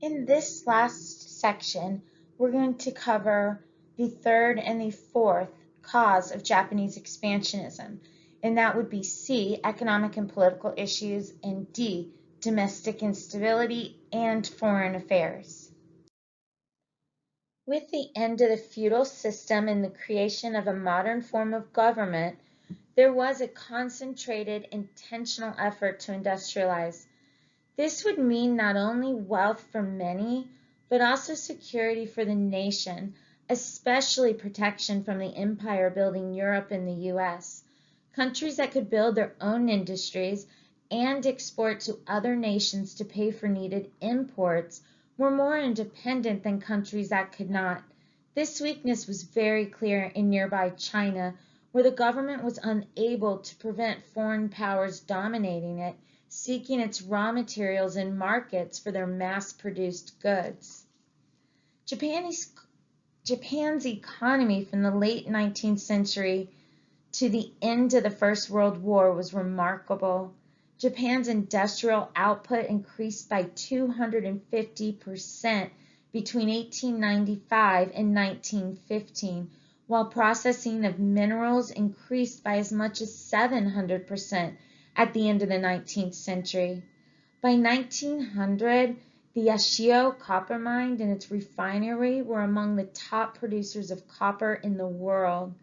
In this last section, we're going to cover the third and the fourth cause of Japanese expansionism, and that would be C, economic and political issues, and D, domestic instability and foreign affairs. With the end of the feudal system and the creation of a modern form of government, there was a concentrated, intentional effort to industrialize. This would mean not only wealth for many, but also security for the nation, especially protection from the empire building Europe and the US. Countries that could build their own industries and export to other nations to pay for needed imports were more independent than countries that could not. This weakness was very clear in nearby China, where the government was unable to prevent foreign powers dominating it, seeking its raw materials and markets for their mass-produced goods. Japan's economy from the late 19th century to the end of the First World War was remarkable. Japan's industrial output increased by 250% between 1895 and 1915, while processing of minerals increased by as much as 700% at the end of the 19th century. By 1900, the Yashio copper mine and its refinery were among the top producers of copper in the world.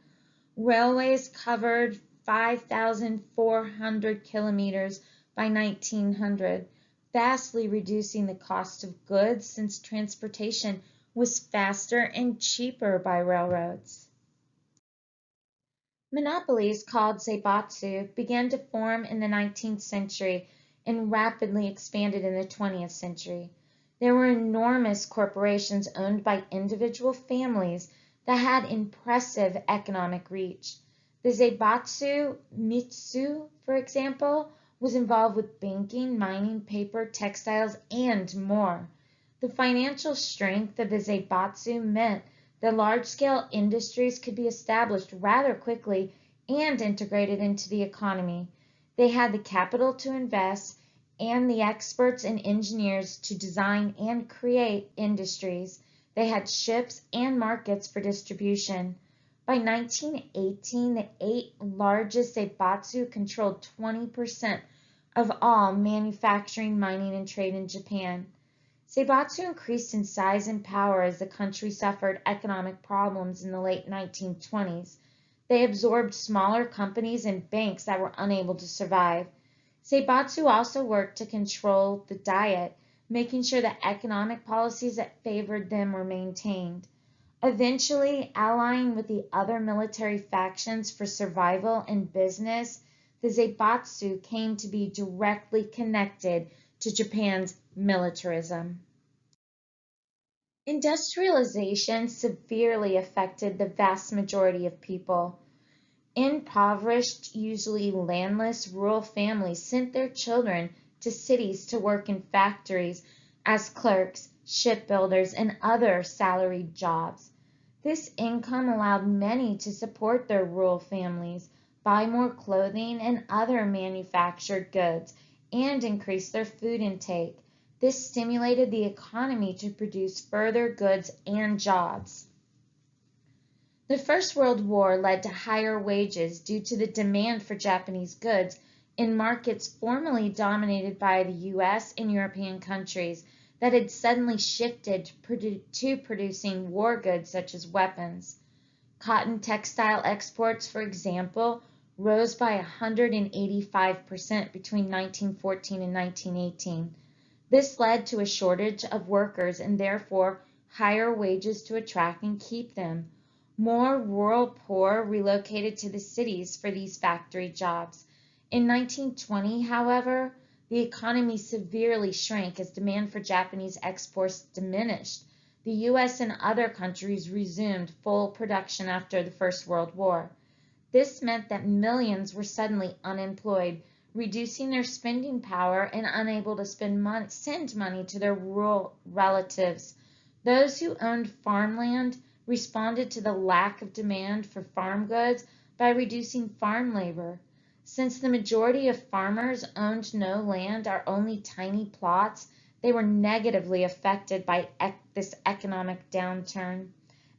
Railways covered 5,400 kilometers by 1900, vastly reducing the cost of goods since transportation was faster and cheaper by railroads. Monopolies called zaibatsu began to form in the 19th century and rapidly expanded in the 20th century. There were enormous corporations owned by individual families that had impressive economic reach. The zaibatsu Mitsu, for example, was involved with banking, mining, paper, textiles, and more. The financial strength of the zaibatsu meant that large-scale industries could be established rather quickly and integrated into the economy. They had the capital to invest and the experts and engineers to design and create industries. They had ships and markets for distribution. By 1918, the 8 largest zaibatsu controlled 20% of all manufacturing, mining, and trade in Japan. Zaibatsu increased in size and power as the country suffered economic problems in the late 1920s. They absorbed smaller companies and banks that were unable to survive. Zaibatsu also worked to control the diet, making sure that economic policies that favored them were maintained. Eventually, allying with the other military factions for survival and business, the Zaibatsu came to be directly connected to Japan's militarism. Industrialization severely affected the vast majority of people. Impoverished, usually landless, rural families sent their children to cities to work in factories as clerks, shipbuilders, and other salaried jobs. This income allowed many to support their rural families, buy more clothing and other manufactured goods, and increase their food intake. This stimulated the economy to produce further goods and jobs. The First World War led to higher wages due to the demand for Japanese goods in markets formerly dominated by the US and European countries that had suddenly shifted to producing war goods such as weapons. Cotton textile exports, for example, rose by 185% between 1914 and 1918. This led to a shortage of workers and therefore higher wages to attract and keep them. More rural poor relocated to the cities for these factory jobs. In 1920, however, the economy severely shrank as demand for Japanese exports diminished. The US and other countries resumed full production after the First World War. This meant that millions were suddenly unemployed, reducing their spending power and unable to send money to their rural relatives. Those who owned farmland responded to the lack of demand for farm goods by reducing farm labor. Since the majority of farmers owned no land or only tiny plots, they were negatively affected by this economic downturn.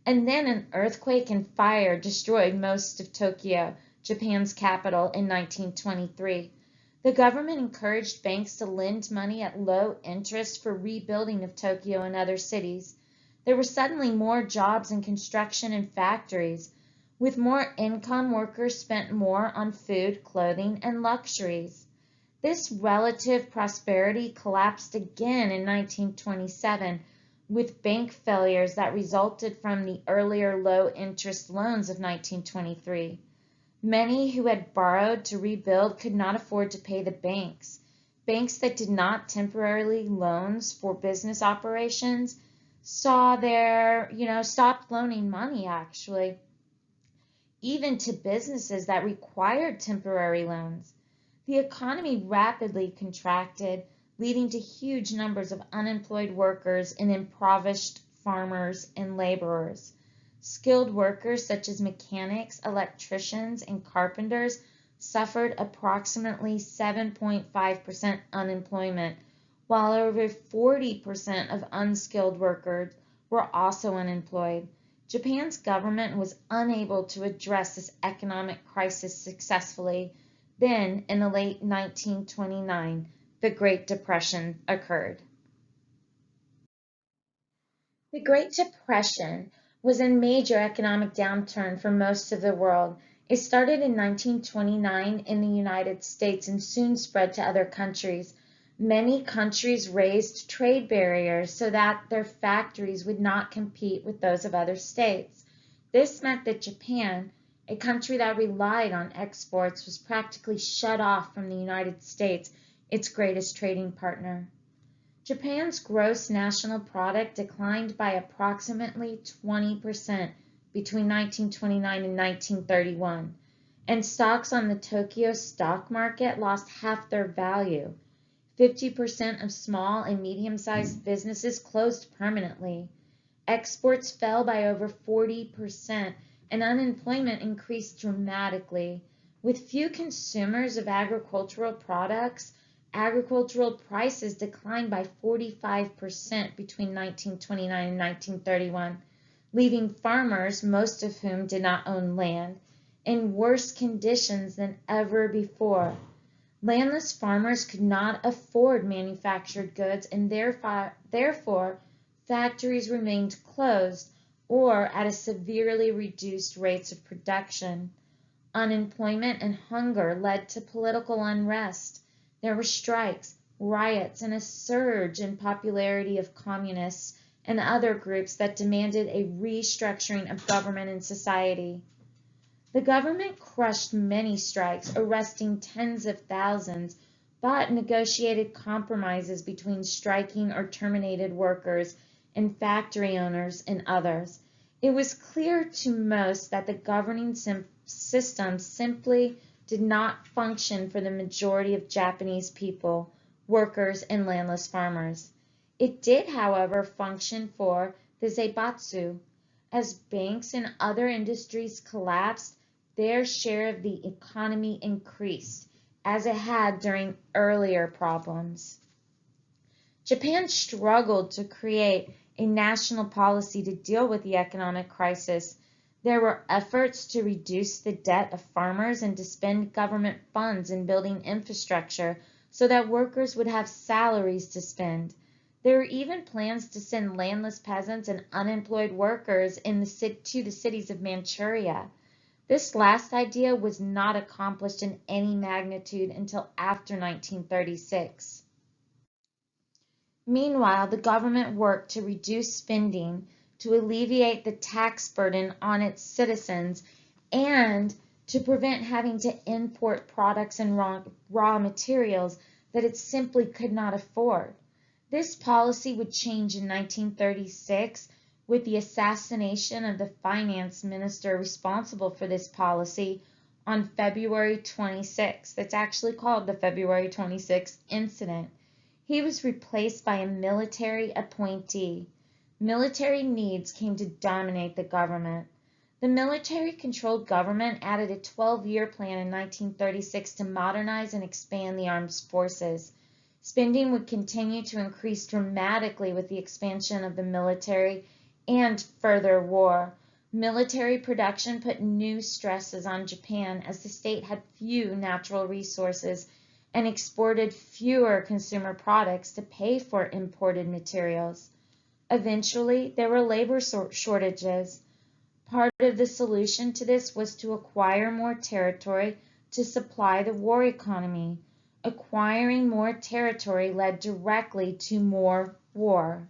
And then an earthquake and fire destroyed most of Tokyo, Japan's capital, in 1923. The government encouraged banks to lend money at low interest for rebuilding of Tokyo and other cities. There were suddenly more jobs in construction and factories. With more income, workers spent more on food, clothing, and luxuries. This relative prosperity collapsed again in 1927 with bank failures that resulted from the earlier low-interest loans of 1923. Many who had borrowed to rebuild could not afford to pay the banks. Banks that did not temporarily loans for business operations saw stopped loaning money actually, even to businesses that required temporary loans. The economy rapidly contracted, leading to huge numbers of unemployed workers and impoverished farmers and laborers. Skilled workers such as mechanics, electricians, and carpenters suffered approximately 7.5% unemployment, while over 40% of unskilled workers were also unemployed. Japan's government was unable to address this economic crisis successfully. Then, in the late 1929, the Great Depression occurred. The Great Depression was a major economic downturn for most of the world. It started in 1929 in the United States and soon spread to other countries. Many countries raised trade barriers so that their factories would not compete with those of other states. This meant that Japan, a country that relied on exports, was practically shut off from the United States, its greatest trading partner. Japan's gross national product declined by approximately 20% between 1929 and 1931, and stocks on the Tokyo stock market lost half their value. 50% of small and medium-sized businesses closed permanently. Exports fell by over 40%, and unemployment increased dramatically. With few consumers of agricultural products, agricultural prices declined by 45% between 1929 and 1931, leaving farmers, most of whom did not own land, in worse conditions than ever before. Landless farmers could not afford manufactured goods, and therefore factories remained closed or at a severely reduced rates of production. Unemployment and hunger led to political unrest. There were strikes, riots, and a surge in popularity of communists and other groups that demanded a restructuring of government and society. The government crushed many strikes, arresting tens of thousands, but negotiated compromises between striking or terminated workers and factory owners and others. It was clear to most that the governing system simply did not function for the majority of Japanese people, workers, and landless farmers. It did, however, function for the zaibatsu. As banks and other industries collapsed, their share of the economy increased, as it had during earlier problems. Japan struggled to create a national policy to deal with the economic crisis. There were efforts to reduce the debt of farmers and to spend government funds in building infrastructure so that workers would have salaries to spend. There were even plans to send landless peasants and unemployed workers to the cities of Manchuria. This last idea was not accomplished in any magnitude until after 1936. Meanwhile, the government worked to reduce spending, to alleviate the tax burden on its citizens, and to prevent having to import products and raw materials that it simply could not afford. This policy would change in 1936 with the assassination of the finance minister responsible for this policy on February 26th. It's actually called the February 26th incident. He was replaced by a military appointee. Military needs came to dominate the government. The military-controlled government added a 12-year plan in 1936 to modernize and expand the armed forces. Spending would continue to increase dramatically with the expansion of the military and further war. Military production put new stresses on Japan as the state had few natural resources and exported fewer consumer products to pay for imported materials. Eventually, there were labor shortages. Part of the solution to this was to acquire more territory to supply the war economy. Acquiring more territory led directly to more war.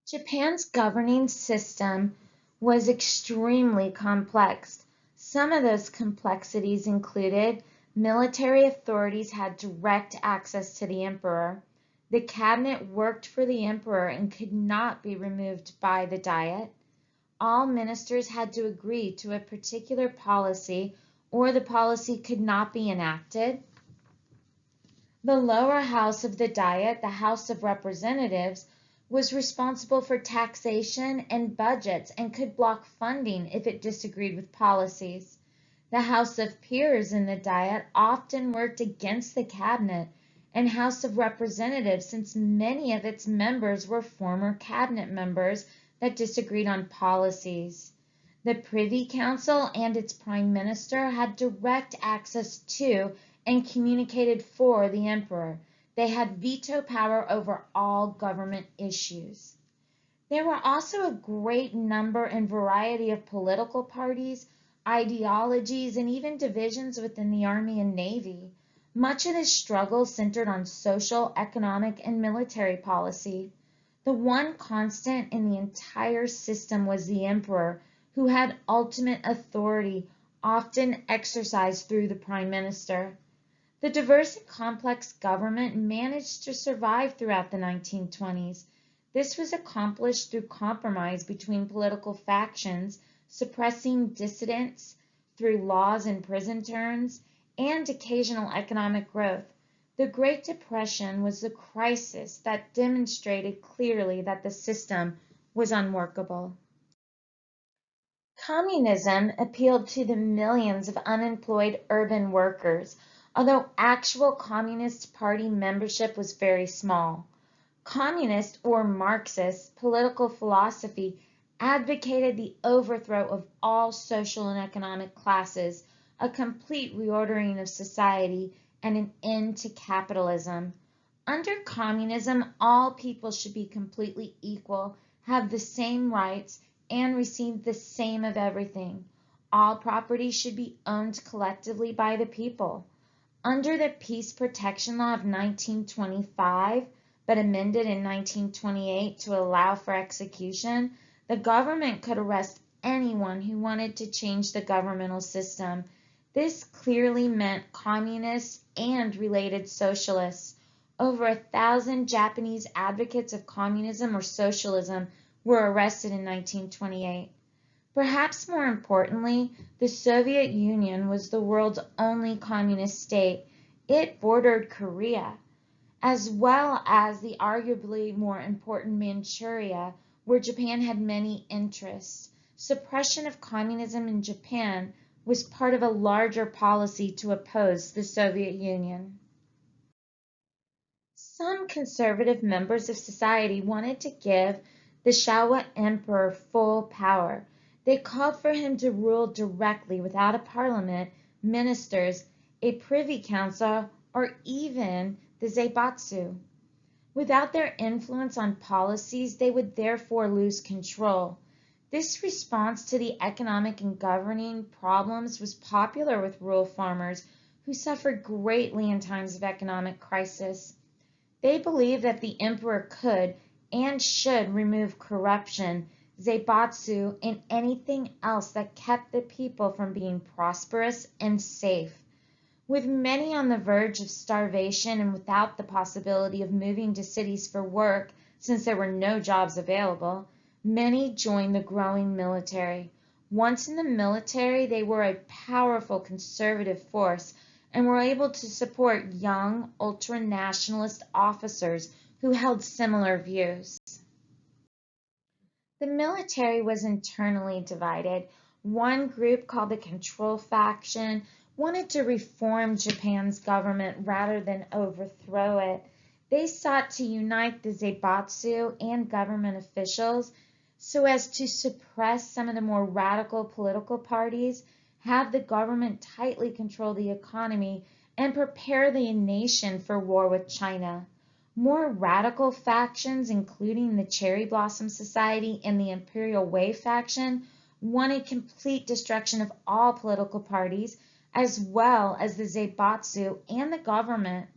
Japan's governing system was extremely complex. Some of those complexities included military authorities had direct access to the emperor. The cabinet worked for the emperor and could not be removed by the diet. All ministers had to agree to a particular policy or the policy could not be enacted. The lower house of the Diet, the House of Representatives, was responsible for taxation and budgets and could block funding if it disagreed with policies. The House of Peers in the Diet often worked against the cabinet and House of Representatives since many of its members were former cabinet members that disagreed on policies. The Privy Council and its Prime Minister had direct access to and communicated for the emperor. They had veto power over all government issues. There were also a great number and variety of political parties, ideologies, and even divisions within the Army and Navy. Much of this struggle centered on social, economic, and military policy. The one constant in the entire system was the emperor, who had ultimate authority, often exercised through the prime minister. The diverse and complex government managed to survive throughout the 1920s. This was accomplished through compromise between political factions, suppressing dissidents through laws and prison terms, and occasional economic growth. The Great Depression was the crisis that demonstrated clearly that the system was unworkable. Communism appealed to the millions of unemployed urban workers, although actual Communist Party membership was very small. Communist or Marxist political philosophy advocated the overthrow of all social and economic classes, a complete reordering of society, and an end to capitalism. Under communism, all people should be completely equal, have the same rights, and receive the same of everything. All property should be owned collectively by the people. Under the Peace Protection Law of 1925, but amended in 1928 to allow for execution, the government could arrest anyone who wanted to change the governmental system. This clearly meant communists and related socialists. Over 1,000 Japanese advocates of communism or socialism were arrested in 1928. Perhaps more importantly, the Soviet Union was the world's only communist state. It bordered Korea, as well as the arguably more important Manchuria, where Japan had many interests. Suppression of communism in Japan was part of a larger policy to oppose the Soviet Union. Some conservative members of society wanted to give the Showa emperor full power. They called for him to rule directly without a parliament, ministers, a privy council, or even the zaibatsu. Without their influence on policies, they would therefore lose control. This response to the economic and governing problems was popular with rural farmers who suffered greatly in times of economic crisis. They believed that the emperor could and should remove corruption, zaibatsu, and anything else that kept the people from being prosperous and safe. With many on the verge of starvation and without the possibility of moving to cities for work since there were no jobs available, many joined the growing military. Once in the military, they were a powerful conservative force and were able to support young, ultra-nationalist officers who held similar views. The military was internally divided. One group, called the Control Faction, wanted to reform Japan's government rather than overthrow it. They sought to unite the zaibatsu and government officials so as to suppress some of the more radical political parties, have the government tightly control the economy, and prepare the nation for war with China. More radical factions, including the Cherry Blossom Society and the Imperial Way faction, wanted complete destruction of all political parties, as well as the zaibatsu and the government.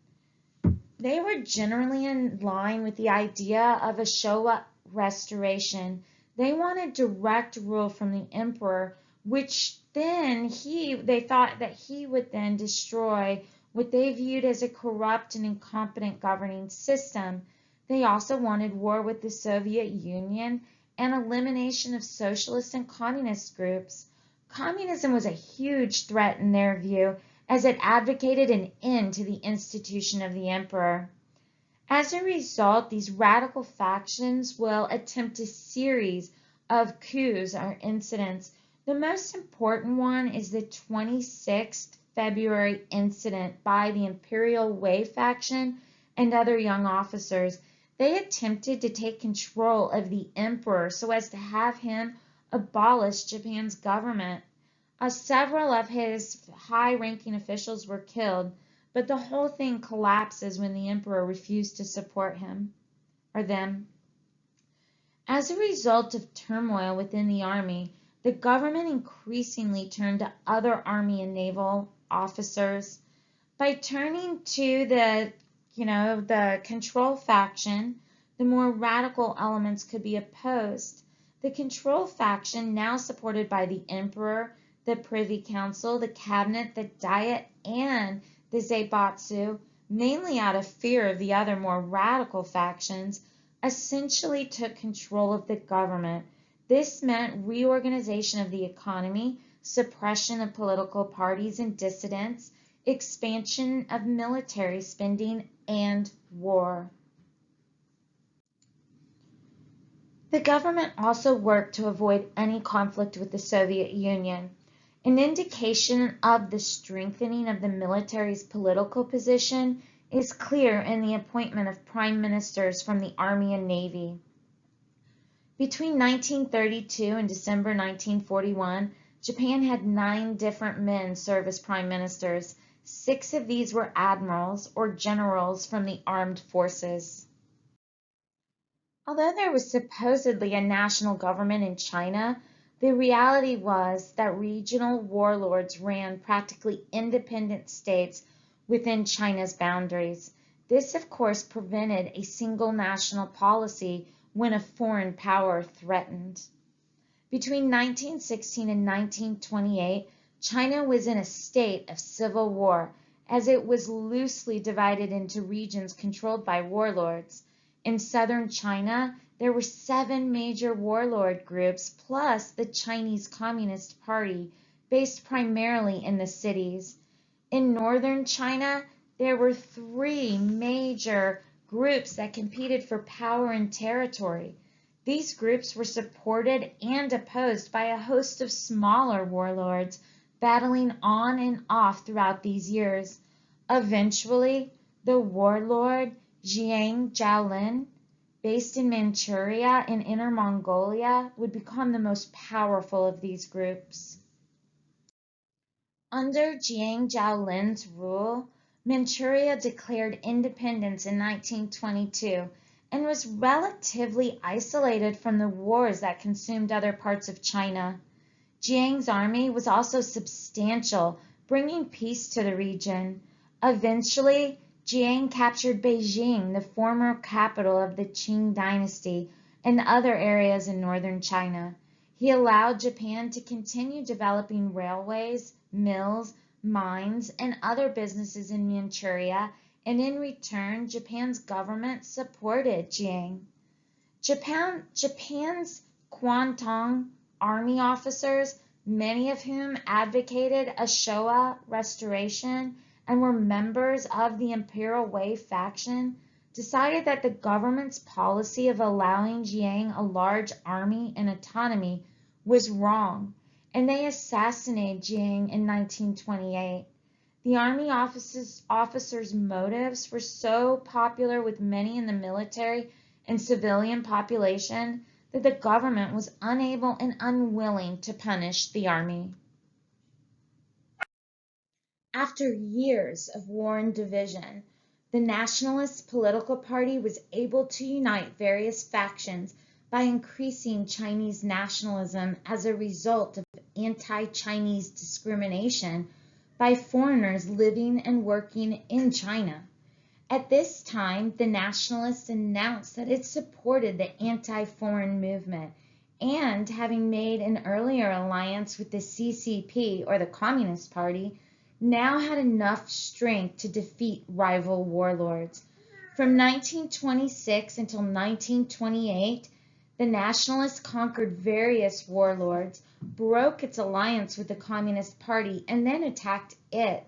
They were generally in line with the idea of a Showa restoration. They wanted direct rule from the emperor, which then they thought that he would then destroy what they viewed as a corrupt and incompetent governing system. They also wanted war with the Soviet Union and elimination of socialist and communist groups. Communism was a huge threat in their view, as it advocated an end to the institution of the emperor. As a result, these radical factions will attempt a series of coups or incidents. The most important one is the 26th February incident by the Imperial Way faction and other young officers. They attempted to take control of the emperor so as to have him abolish Japan's government. Several of his high-ranking officials were killed, but the whole thing collapses when the emperor refused to support him or them. As a result of turmoil within the army, the government increasingly turned to other army and naval officers. By turning to the control faction, the more radical elements could be opposed. The control faction, now supported by the emperor, the Privy Council, the cabinet, the diet, and the zaibatsu, mainly out of fear of the other more radical factions, essentially took control of the government. This meant reorganization of the economy, suppression of political parties and dissidents, expansion of military spending, and war. The government also worked to avoid any conflict with the Soviet Union. An indication of the strengthening of the military's political position is clear in the appointment of prime ministers from the Army and Navy. Between 1932 and December 1941, Japan had 9 different men serve as prime ministers. 6 of these were admirals or generals from the armed forces. Although there was supposedly a national government in China, the reality was that regional warlords ran practically independent states within China's boundaries. This, of course, prevented a single national policy when a foreign power threatened. Between 1916 and 1928, China was in a state of civil war, as it was loosely divided into regions controlled by warlords. In southern China, there were 7 major warlord groups plus the Chinese Communist Party, based primarily in the cities. In northern China, there were 3 major groups that competed for power and territory. These groups were supported and opposed by a host of smaller warlords, battling on and off throughout these years. Eventually, the warlord Jiang Jiaolin, based in Manchuria and Inner Mongolia, would become the most powerful of these groups. Under Jiang Jiaolin's rule, Manchuria declared independence in 1922 and was relatively isolated from the wars that consumed other parts of China. Jiang's army was also substantial, bringing peace to the region. Eventually, Jiang captured Beijing, the former capital of the Qing dynasty, and other areas in northern China. He allowed Japan to continue developing railways, mills, mines, and other businesses in Manchuria, and in return, Japan's government supported Jiang. Japan's Kwantung army officers, many of whom advocated a Showa restoration and were members of the Imperial Way faction, decided that the government's policy of allowing Jiang a large army and autonomy was wrong, and they assassinated Jiang in 1928. The army officers' motives were so popular with many in the military and civilian population that the government was unable and unwilling to punish the army. After years of war and division, the nationalist political party was able to unite various factions by increasing Chinese nationalism as a result of anti-Chinese discrimination by foreigners living and working in China. At this time, the nationalists announced that it supported the anti-foreign movement and, having made an earlier alliance with the CCP, or the Communist Party, now had enough strength to defeat rival warlords. From 1926 until 1928, the nationalists conquered various warlords, broke its alliance with the Communist Party, and then attacked it.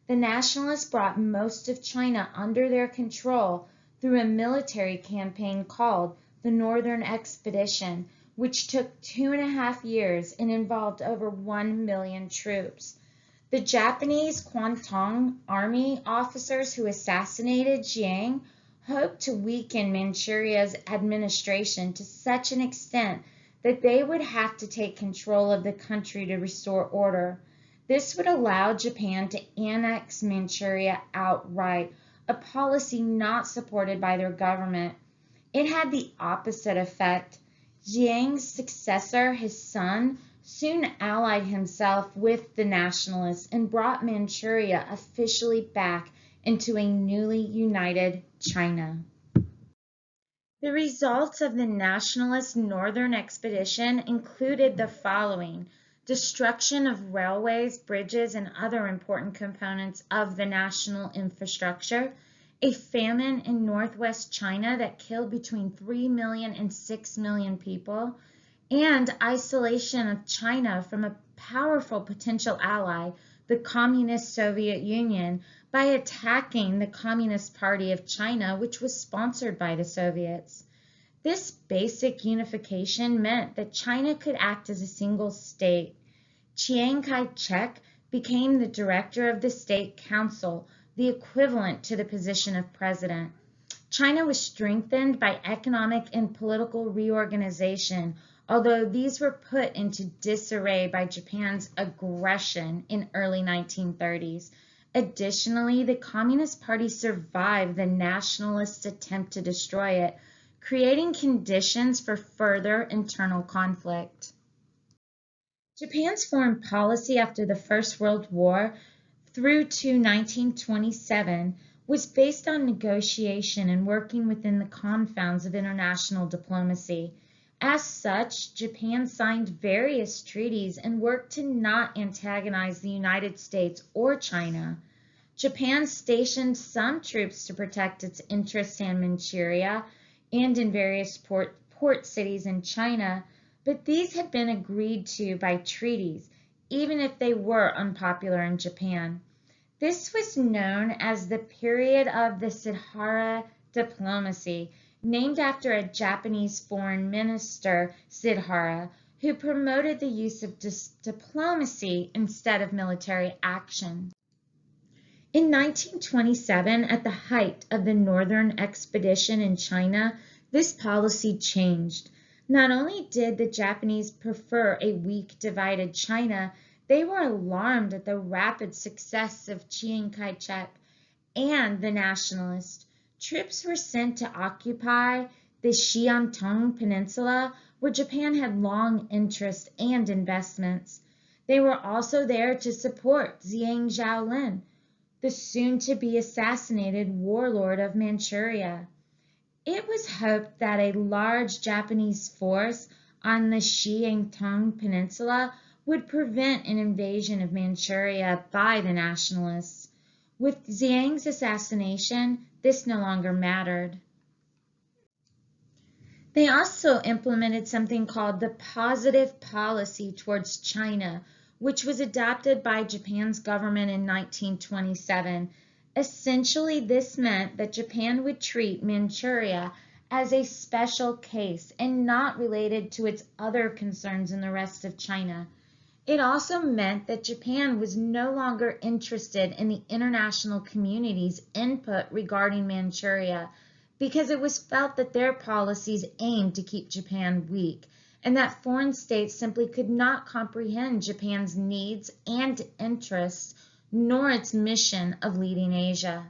The nationalists brought most of China under their control through a military campaign called the Northern Expedition, which took 2.5 years and involved over 1 million troops. The Japanese Kwantung Army officers who assassinated Jiang hoped to weaken Manchuria's administration to such an extent that they would have to take control of the country to restore order. This would allow Japan to annex Manchuria outright, a policy not supported by their government. It had the opposite effect. Jiang's successor, his son, soon allied himself with the nationalists and brought Manchuria officially back into a newly united China. The results of the nationalist Northern Expedition included the following: destruction of railways, bridges, and other important components of the national infrastructure, a famine in northwest China that killed between 3 million and 6 million people, and isolation of China from a powerful potential ally, the Communist Soviet Union, by attacking the Communist Party of China, which was sponsored by the Soviets. This basic unification meant that China could act as a single state. Chiang Kai-shek became the director of the State Council, the equivalent to the position of president. China was strengthened by economic and political reorganization, although these were put into disarray by Japan's aggression in early 1930s. Additionally, the Communist Party survived the nationalists' attempt to destroy it, creating conditions for further internal conflict. Japan's foreign policy after the First World War through to 1927 was based on negotiation and working within the confines of international diplomacy. As such, Japan signed various treaties and worked to not antagonize the United States or China. Japan stationed some troops to protect its interests in Manchuria and in various port cities in China, but these had been agreed to by treaties, even if they were unpopular in Japan. This was known as the period of the Sidhara diplomacy, named after a Japanese foreign minister, Sidhara, who promoted the use of diplomacy instead of military action. In 1927, at the height of the Northern Expedition in China, this policy changed. Not only did the Japanese prefer a weak, divided China, they were alarmed at the rapid success of Chiang Kai-shek and the nationalists. Troops were sent to occupy the Shantung Peninsula, where Japan had long interest and investments. They were also there to support Zhang Zhaolin, the soon-to-be assassinated warlord of Manchuria. It was hoped that a large Japanese force on the Shantung Peninsula would prevent an invasion of Manchuria by the nationalists. With Zhang's assassination, this no longer mattered. They also implemented something called the positive policy towards China, which was adopted by Japan's government in 1927. Essentially, this meant that Japan would treat Manchuria as a special case and not related to its other concerns in the rest of China. It also meant that Japan was no longer interested in the international community's input regarding Manchuria because it was felt that their policies aimed to keep Japan weak and that foreign states simply could not comprehend Japan's needs and interests nor its mission of leading Asia.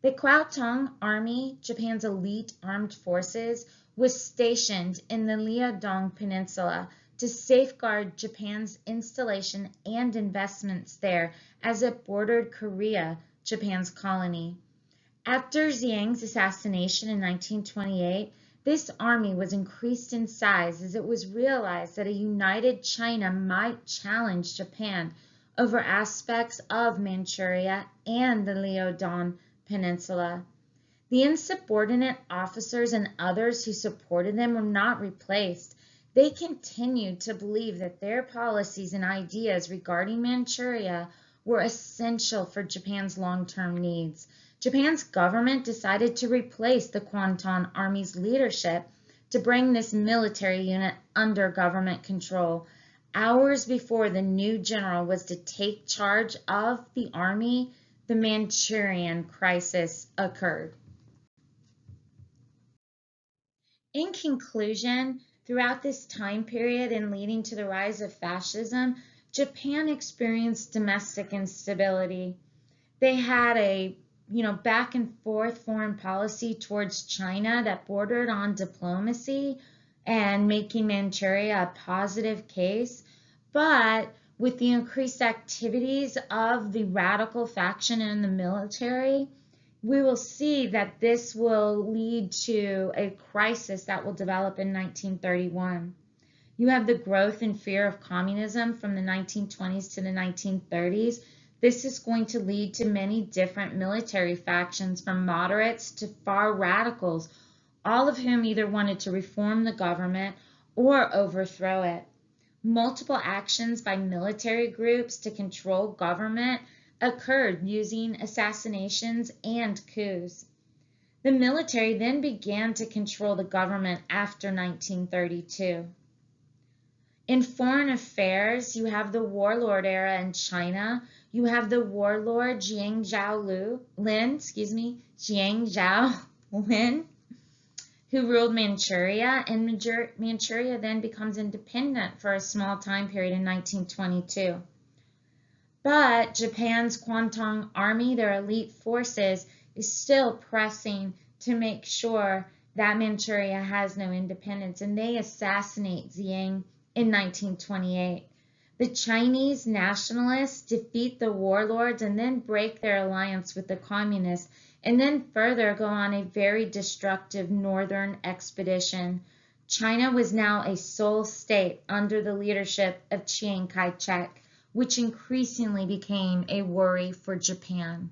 The Kwantung Army, Japan's elite armed forces, was stationed in the Liaodong Peninsula to safeguard Japan's installation and investments there as it bordered Korea, Japan's colony. After Xiang's assassination in 1928, this army was increased in size as it was realized that a united China might challenge Japan over aspects of Manchuria and the Liaodong Peninsula. The insubordinate officers and others who supported them were not replaced. They continued to believe that their policies and ideas regarding Manchuria were essential for Japan's long-term needs. Japan's government decided to replace the Kwantung Army's leadership to bring this military unit under government control. Hours before the new general was to take charge of the army, the Manchurian crisis occurred. In conclusion, throughout this time period and leading to the rise of fascism, Japan experienced domestic instability. They had a back and forth foreign policy towards China that bordered on diplomacy and making Manchuria a positive case. But with the increased activities of the radical faction in the military, we will see that this will lead to a crisis that will develop in 1931. You have the growth and fear of communism from the 1920s to the 1930s. This is going to lead to many different military factions from moderates to far radicals, all of whom either wanted to reform the government or overthrow it. Multiple actions by military groups to control government occurred using assassinations and coups. The military then began to control the government after 1932. In foreign affairs, you have the warlord era in China. You have the warlord Jiang Zhaolin, who ruled Manchuria, and Manchuria then becomes independent for a small time period in 1922. But Japan's Kwantung Army, their elite forces, is still pressing to make sure that Manchuria has no independence, and they assassinate Xiang in 1928. The Chinese nationalists defeat the warlords and then break their alliance with the communists, and then further go on a very destructive northern expedition. China was now a sole state under the leadership of Chiang Kai-shek, which increasingly became a worry for Japan.